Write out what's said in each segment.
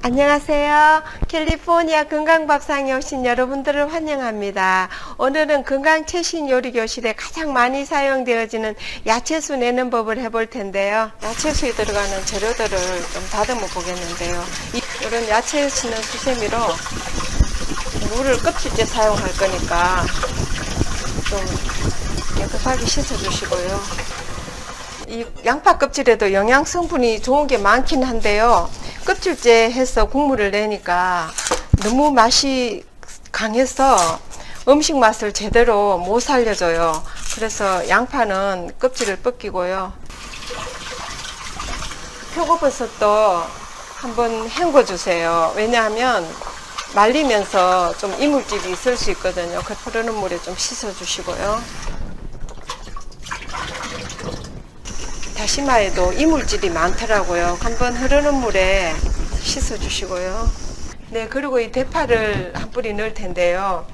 안녕하세요. 캘리포니아 건강밥상에 오신 여러분들을 환영합니다. 오늘은 건강 최신 요리 교실에 가장 많이 사용되어지는 야채수 내는 법을 해볼 텐데요. 야채수에 들어가는 재료들을 좀 다듬어 보겠는데요. 이런 야채수는 수세미로 물을 껍질째 사용할 거니까 좀 깨끗하게 씻어 주시고요. 이 양파 껍질에도 영양 성분이 좋은 게 많긴 한데요. 껍질째 해서 국물을 내니까 너무 맛이 강해서 음식 맛을 제대로 못 살려줘요. 그래서 양파는 껍질을 벗기고요. 표고버섯도 한번 헹궈 주세요. 왜냐하면 말리면서 좀 이물질이 있을 수 있거든요. 그 흐르는 물에 좀 씻어 주시고요. 다시마에도 이물질이 많더라고요. 한번 흐르는 물에 씻어 주시고요. 네, 그리고 이 대파를 한 뿌리 넣을 텐데요.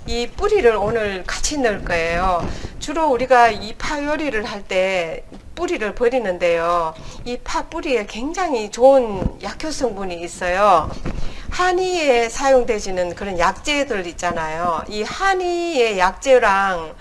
이 뿌리를 오늘 같이 넣을 거예요. 주로 우리가 이 파 요리를 할 때 뿌리를 버리는데요. 이 파 뿌리에 굉장히 좋은 약효 성분이 있어요. 한의에 사용되지는 그런 약재들 있잖아요. 이 한의의 약재랑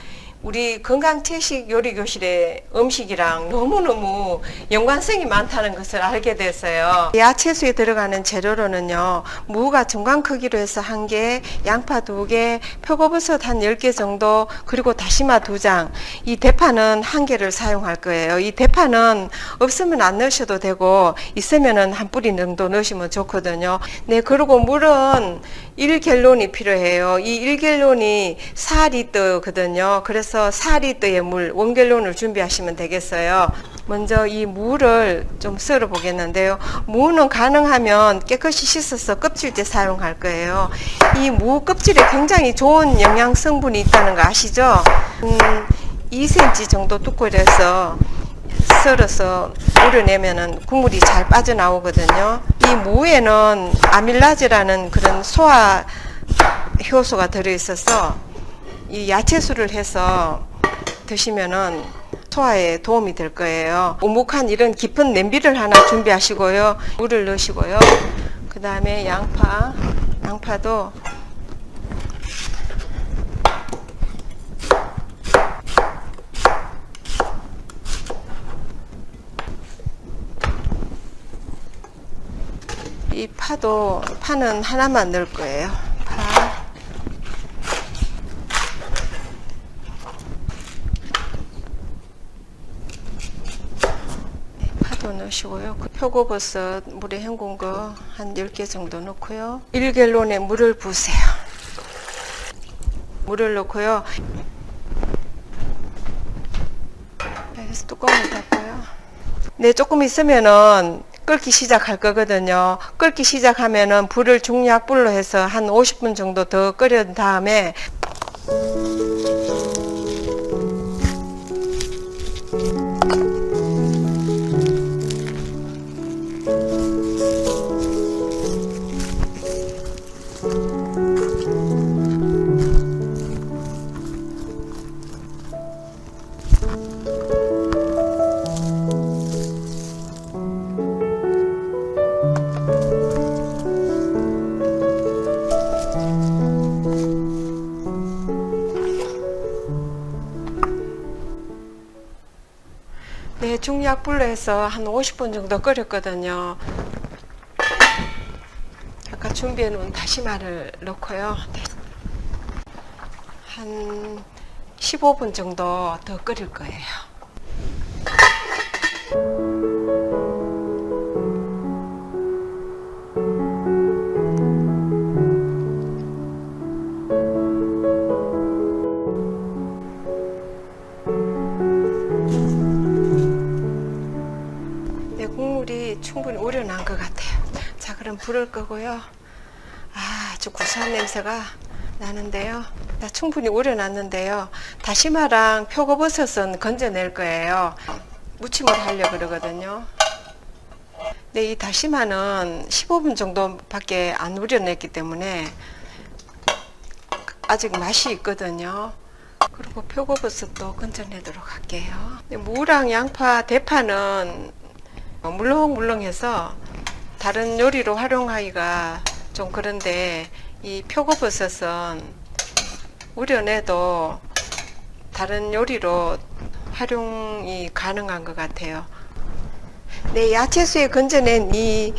우리 건강 채식 요리 교실의 음식이랑 너무너무 연관성이 많다는 것을 알게 됐어요. 야채수에 들어가는 재료로는요, 무가 중간 크기로 해서 1개, 양파 2개, 표고버섯 한 10개 정도, 그리고 다시마 2장, 이 대파는 1개를 사용할 거예요. 이 대파는 없으면 안 넣으셔도 되고 있으면은 한 뿌리 정도 넣으시면 좋거든요. 네, 그리고 물은 1갤론이 필요해요. 이 1갤론이 4리터거든요. 그래서 4리터의 물, 1갤론을 준비하시면 되겠어요. 먼저 이 무를 좀 썰어 보겠는데요. 무는 가능하면 깨끗이 씻어서 껍질째 사용할 거예요. 이 무 껍질에 굉장히 좋은 영양 성분이 있다는 거 아시죠? 2cm 정도 두께로 해서 썰어서 우려내면은 국물이 잘 빠져나오거든요. 이 무에는 아밀라제라는 그런 소화 효소가 들어있어서 이 야채수를 해서 드시면은 소화에 도움이 될 거예요. 오목한 이런 깊은 냄비를 하나 준비하시고요. 물을 넣으시고요. 그 다음에 양파도 이 파는 하나만 넣을 거예요. 파도 넣으시고요. 표고버섯 물에 헹군 거 한 10개 정도 넣고요. 1갤론에 물을 부으세요. 물을 넣고요. 여기서 뚜껑을 닫고요. 네, 조금 있으면은 끓기 시작할 거거든요. 끓기 시작하면은 불을 중약불로 해서 한 50분 정도 더 끓인 다음에 네, 중약불로 해서 한 50분 정도 끓였거든요. 아까 준비해 놓은 다시마를 넣고요. 네. 한 15분 정도 더 끓일 거예요. 국물이 충분히 우려난 것 같아요. 자, 그럼 불을 끄고요. 아주 고소한 냄새가 나는데요. 충분히 우려놨는데요. 다시마랑 표고버섯은 건져낼 거예요. 무침을 하려고 그러거든요. 네, 이 다시마는 15분 정도밖에 안 우려냈기 때문에 아직 맛이 있거든요. 그리고 표고버섯도 건져내도록 할게요. 무랑 양파, 대파는 물렁물렁해서 다른 요리로 활용하기가 좀 그런데 이 표고버섯은 우려내도 다른 요리로 활용이 가능한 것 같아요. 네, 야채수에 건져낸 이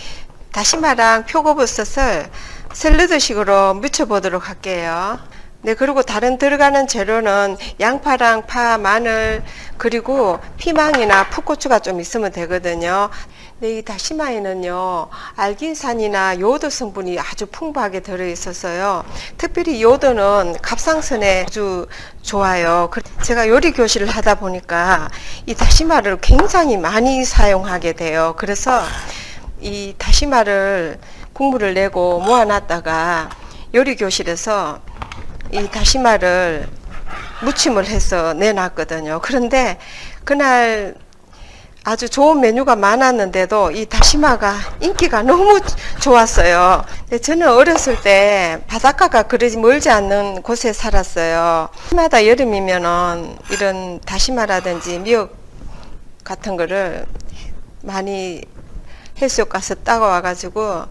다시마랑 표고버섯을 샐러드식으로 무쳐보도록 할게요. 네, 그리고 다른 들어가는 재료는 양파랑 파, 마늘, 그리고 피망이나 풋고추가 좀 있으면 되거든요. 네, 이 다시마에는요, 알긴산이나 요오드 성분이 아주 풍부하게 들어있어서요. 특별히 요오드는 갑상선에 아주 좋아요. 제가 요리 교실을 하다 보니까 이 다시마를 굉장히 많이 사용하게 돼요. 그래서 이 다시마를 국물을 내고 모아놨다가 요리 교실에서 이 다시마를 무침을 해서 내놨거든요. 그런데 그날 아주 좋은 메뉴가 많았는데도 이 다시마가 인기가 너무 좋았어요. 근데 저는 어렸을 때 바닷가가 그리 멀지 않는 곳에 살았어요. 해마다 여름이면은 이런 다시마라든지 미역 같은 거를 많이 해수욕 가서 따가와가지고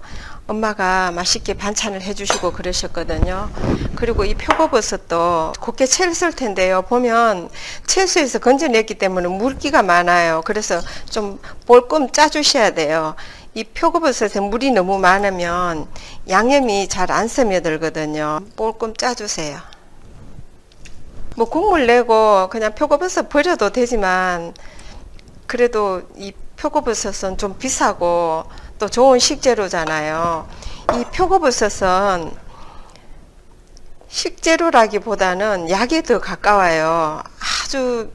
엄마가 맛있게 반찬을 해주시고 그러셨거든요. 그리고 이 표고버섯도 곱게 채를 텐데요. 보면 채소에서 건져냈기 때문에 물기가 많아요. 그래서 좀 볼끔 짜주셔야 돼요. 이 표고버섯에 물이 너무 많으면 양념이 잘 안 스며들거든요. 볼끔 짜주세요. 뭐 국물 내고 그냥 표고버섯 버려도 되지만 그래도 이 표고버섯은 좀 비싸고 또 좋은 식재료잖아요. 이 표고버섯은 식재료라기보다는 약에 더 가까워요. 아주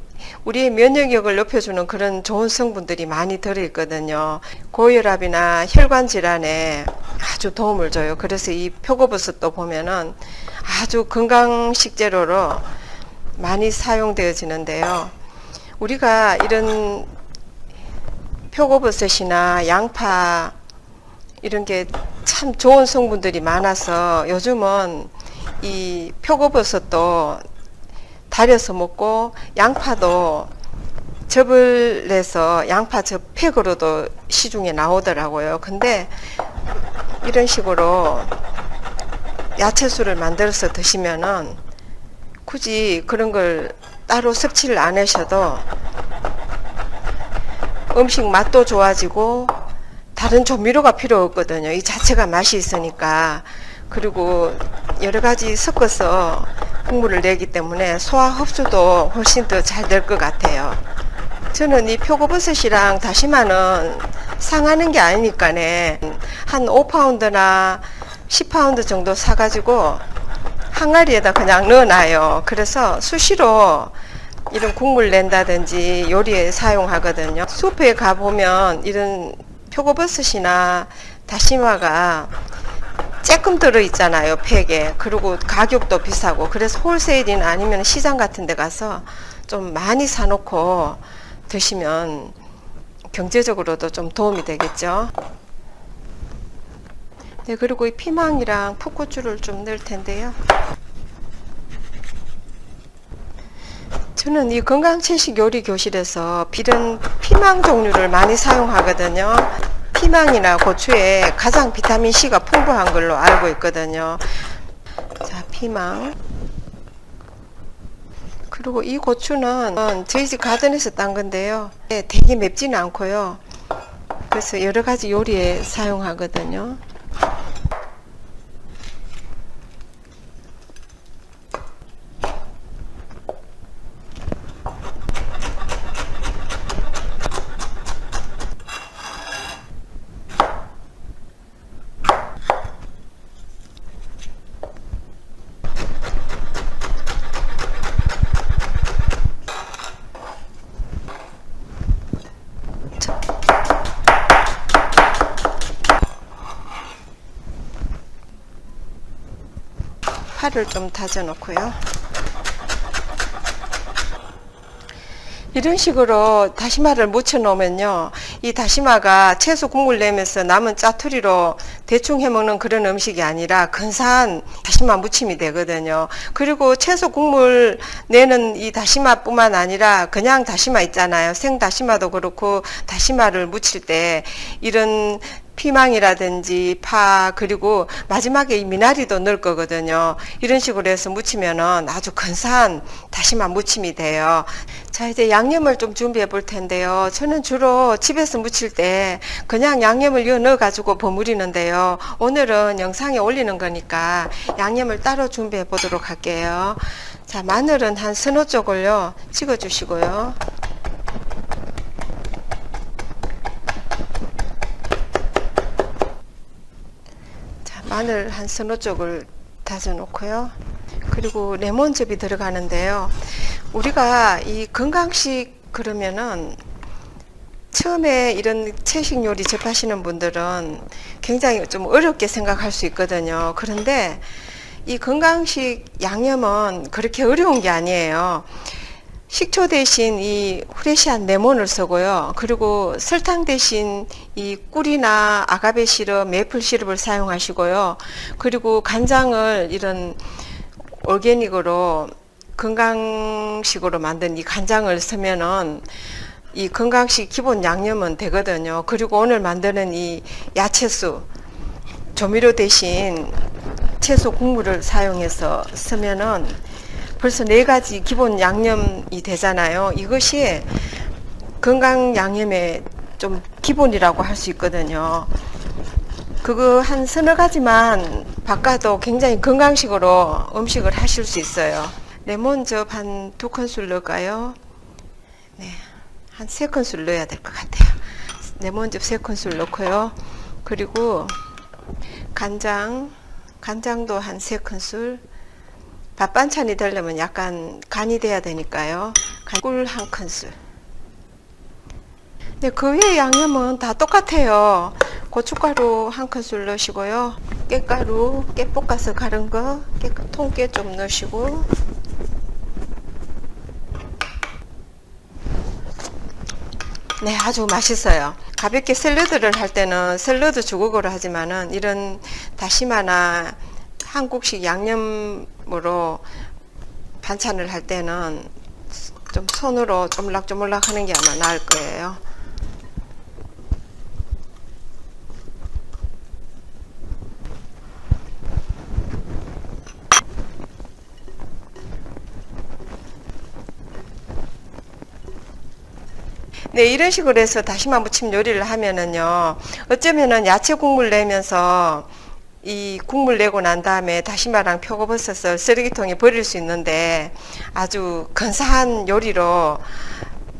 우리의 면역력을 높여주는 그런 좋은 성분들이 많이 들어있거든요. 고혈압이나 혈관 질환에 아주 도움을 줘요. 그래서 이 표고버섯도 보면은 아주 건강 식재료로 많이 사용되어지는데요. 우리가 이런 표고버섯이나 양파 이런 게 참 좋은 성분들이 많아서 요즘은 이 표고버섯도 달여서 먹고 양파도 즙을 내서 양파 즙 팩으로도 시중에 나오더라고요. 근데 이런 식으로 야채술을 만들어서 드시면은 굳이 그런 걸 따로 섭취를 안 하셔도 음식 맛도 좋아지고 다른 조미료가 필요 없거든요. 이 자체가 맛이 있으니까. 그리고 여러 가지 섞어서 국물을 내기 때문에 소화 흡수도 훨씬 더 잘 될 것 같아요. 저는 이 표고버섯이랑 다시마는 상하는 게 아니니까네 한 5파운드나 10파운드 정도 사가지고 항아리에다 그냥 넣어놔요. 그래서 수시로 이런 국물 낸다든지 요리에 사용하거든요. 슈퍼에 가보면 이런 표고버섯이나 다시마가 쬐끔 들어있잖아요, 팩에. 그리고 가격도 비싸고. 그래서 홀세일이나 아니면 시장 같은 데 가서 좀 많이 사놓고 드시면 경제적으로도 좀 도움이 되겠죠. 네, 그리고 이 피망이랑 풋고추를 좀 넣을 텐데요. 저는 이 건강채식 요리 교실에서 비른 피망 종류를 많이 사용하거든요. 피망이나 고추에 가장 비타민C가 풍부한 걸로 알고 있거든요. 자, 피망. 그리고 이 고추는 저희 집 가든에서 딴 건데요. 되게 맵지는 않고요. 그래서 여러 가지 요리에 사용하거든요. 파를 좀 다져 놓고요. 이런 식으로 다시마를 무쳐 놓으면요, 이 다시마가 채소 국물 내면서 남은 짜투리로 대충 해먹는 그런 음식이 아니라 근사한 다시마 무침이 되거든요. 그리고 채소 국물 내는 이 다시마뿐만 아니라 그냥 다시마 있잖아요. 생 다시마도 그렇고 다시마를 무칠 때 이런 피망이라든지 파, 그리고 마지막에 이 미나리도 넣을 거거든요. 이런 식으로 해서 무치면은 아주 근사한 다시마 무침이 돼요. 자, 이제 양념을 좀 준비해 볼 텐데요. 저는 주로 집에서 무칠 때 그냥 양념을 넣어 가지고 버무리는데요. 오늘은 영상에 올리는 거니까 양념을 따로 준비해 보도록 할게요. 자, 마늘은 한 서너 쪽을요 찍어 주시고요. 마늘 한 서너 쪽을 다져 놓고요. 그리고 레몬즙이 들어가는데요. 우리가 이 건강식 그러면은 처음에 이런 채식 요리 접하시는 분들은 굉장히 좀 어렵게 생각할 수 있거든요. 그런데 이 건강식 양념은 그렇게 어려운 게 아니에요. 식초 대신 이 프레시한 레몬을 쓰고요. 그리고 설탕 대신 이 꿀이나 아가베 시럽, 메이플 시럽을 사용하시고요. 그리고 간장을 이런 올게닉으로 건강식으로 만든 이 간장을 쓰면은 이 건강식 기본 양념은 되거든요. 그리고 오늘 만드는 이 야채수 조미료 대신 채소 국물을 사용해서 쓰면은 벌써 4가지 기본 양념이 되잖아요. 이것이 건강 양념의 좀 기본이라고 할 수 있거든요. 그거 한 서너 가지만 바꿔도 굉장히 건강식으로 음식을 하실 수 있어요. 레몬즙 한 2큰술 넣을까요? 네, 한 3큰술 넣어야 될 것 같아요. 레몬즙 3큰술 넣고요. 그리고 간장도 한 3큰술. 밥 반찬이 되려면 약간 간이 돼야 되니까요. 꿀 1큰술. 네, 그 외의 양념은 다 똑같아요. 고춧가루 1큰술 넣으시고요. 깨가루, 깨 볶아서 갈은 거, 통깨 좀 넣으시고, 네, 아주 맛있어요. 가볍게 샐러드를 할 때는 샐러드 주걱으로 하지만은 이런 다시마나 한국식 양념으로 반찬을 할 때는 좀 손으로 쪼물락쪼물락 하는 게 아마 나을 거예요. 네, 이런 식으로 해서 다시마 무침 요리를 하면은요, 어쩌면은 야채 국물 내면서 이 국물 내고 난 다음에 다시마랑 표고버섯을 쓰레기통에 버릴 수 있는데 아주 근사한 요리로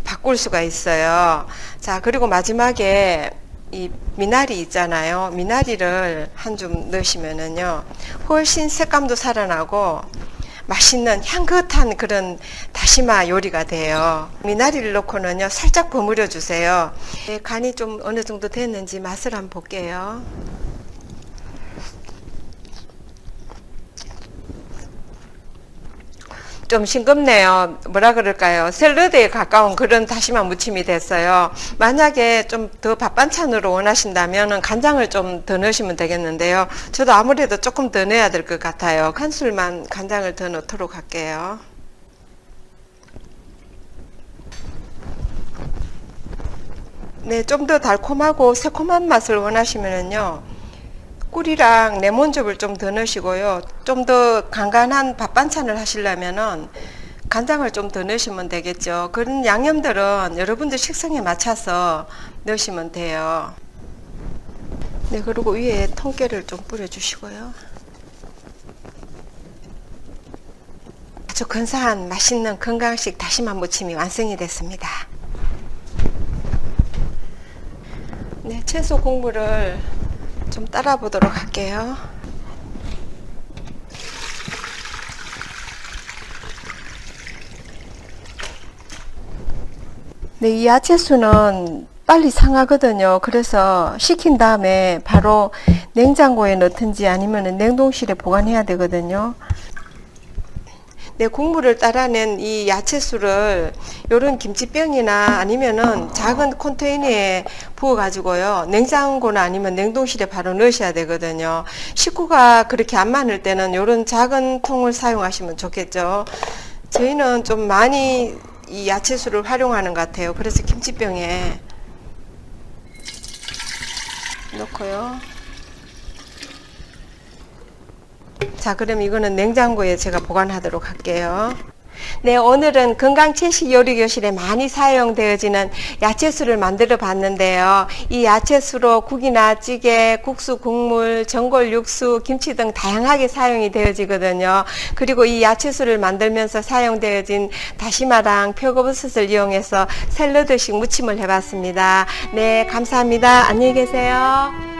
바꿀 수가 있어요. 자, 그리고 마지막에 이 미나리 있잖아요. 미나리를 한 줌 넣으시면은요, 훨씬 색감도 살아나고 맛있는 향긋한 그런 다시마 요리가 돼요. 미나리를 넣고는요, 살짝 버무려 주세요. 네, 간이 좀 어느 정도 됐는지 맛을 한번 볼게요. 좀 싱겁네요. 뭐라 그럴까요? 샐러드에 가까운 그런 다시마 무침이 됐어요. 만약에 좀 더 밥반찬으로 원하신다면 간장을 좀 더 넣으시면 되겠는데요. 저도 아무래도 조금 더 넣어야 될 것 같아요. 한 술만 간장을 더 넣도록 할게요. 네, 좀 더 달콤하고 새콤한 맛을 원하시면요, 꿀이랑 레몬즙을 좀 더 넣으시고요. 좀 더 간간한 밥 반찬을 하시려면은 간장을 좀 더 넣으시면 되겠죠. 그런 양념들은 여러분들 식성에 맞춰서 넣으시면 돼요. 네, 그리고 위에 통깨를 좀 뿌려주시고요. 아주 근사한 맛있는 건강식 다시마 무침이 완성이 됐습니다. 네, 채소 국물을 좀 따라 보도록 할게요. 네, 이 야채수는 빨리 상하거든요. 그래서 식힌 다음에 바로 냉장고에 넣든지 아니면 냉동실에 보관해야 되거든요. 네, 국물을 따라낸 이 야채수를 요런 김치병이나 아니면은 작은 컨테이너에 부어 가지고요, 냉장고나 아니면 냉동실에 바로 넣으셔야 되거든요. 식구가 그렇게 안 많을 때는 요런 작은 통을 사용하시면 좋겠죠. 저희는 좀 많이 이 야채수를 활용하는 것 같아요. 그래서 김치병에 넣고요. 자, 그럼 이거는 냉장고에 제가 보관하도록 할게요. 네, 오늘은 건강채식 요리교실에 많이 사용되어지는 야채술을 만들어 봤는데요. 이 야채수로 국이나 찌개, 국수, 국물, 전골, 육수, 김치 등 다양하게 사용이 되어지거든요. 그리고 이 야채술을 만들면서 사용되어진 다시마랑 표고버섯을 이용해서 샐러드식 무침을 해봤습니다. 네, 감사합니다. 안녕히 계세요.